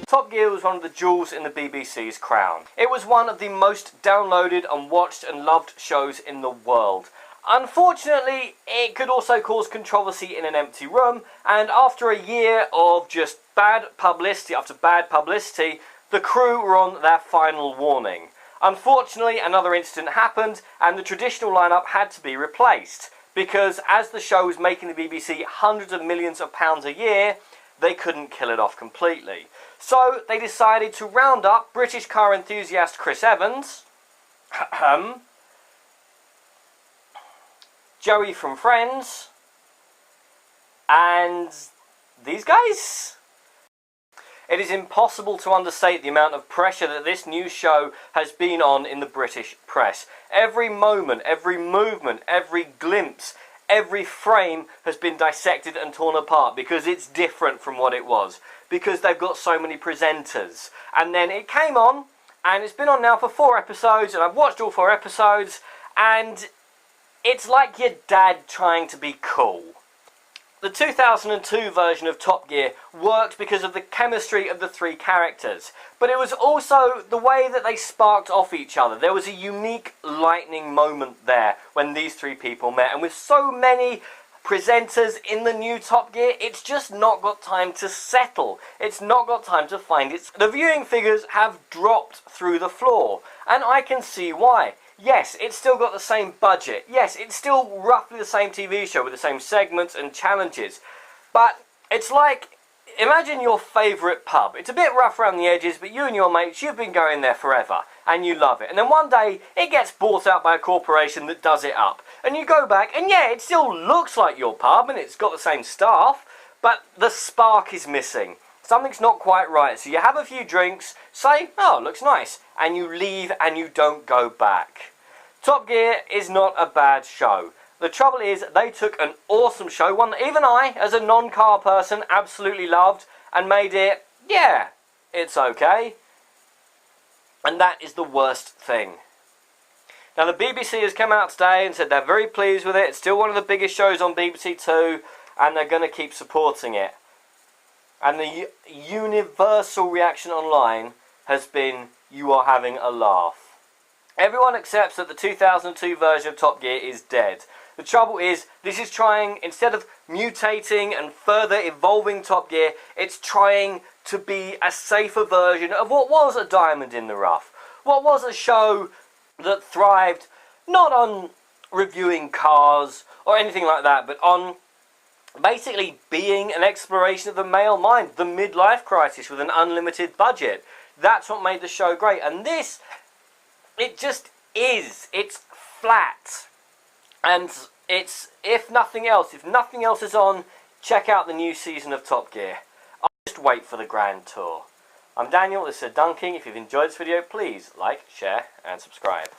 Top Gear was one of the jewels in the BBC's crown. It was one of the most downloaded and watched and loved shows in the world. Unfortunately, it could also cause controversy in an empty room, and after a year of just bad publicity after bad publicity, the crew were on their final warning. Unfortunately, another incident happened, and the traditional lineup had to be replaced, because as the show was making the BBC hundreds of millions of pounds a year, they couldn't kill it off completely. So they decided to round up British car enthusiast Chris Evans, Joey from Friends, and these guys. It is impossible to understate the amount of pressure that this new show has been on in the British press. Every moment, every movement, every glimpse, every frame has been dissected and torn apart because it's different from what it was. Because they've got so many presenters. And then it came on, and it's been on now for 4 episodes, and I've watched all 4 episodes, and it's like your dad trying to be cool. The 2002 version of Top Gear worked because of the chemistry of the 3 characters, but it was also the way that they sparked off each other. There was a unique lightning moment there when these 3 people met, and with so many presenters in the new Top Gear, it's just not got time to settle. It's not got time to find its... The viewing figures have dropped through the floor, and I can see why. Yes, it's still got the same budget. Yes, it's still roughly the same TV show with the same segments and challenges. But it's like, imagine your favourite pub. It's a bit rough around the edges, but you and your mates, you've been going there forever, and you love it. And then one day, it gets bought out by a corporation that does it up. And you go back, and yeah, it still looks like your pub, and it's got the same staff, but the spark is missing. Something's not quite right. So you have a few drinks, say, oh, looks nice, and you leave and you don't go back. Top Gear is not a bad show. The trouble is, they took an awesome show, one that even I, as a non-car person, absolutely loved, and made it, yeah, it's okay. And that is the worst thing. Now the BBC has come out today and said they're very pleased with it. It's still one of the biggest shows on BBC Two, and they're going to keep supporting it. And the universal reaction online has been, you are having a laugh. Everyone accepts that the 2002 version of Top Gear is dead. The trouble is, this is trying, instead of mutating and further evolving Top Gear, it's trying to be a safer version of what was a diamond in the rough. What was a show that thrived not on reviewing cars or anything like that, but on basically being an exploration of the male mind, the midlife crisis with an unlimited budget. That's what made the show great. And this, it just is. It's flat. And it's, if nothing else is on, check out the new season of Top Gear. I'll just wait for the grand tour. I'm Daniel, this is Sir Dunking. If you've enjoyed this video, please like, share and subscribe.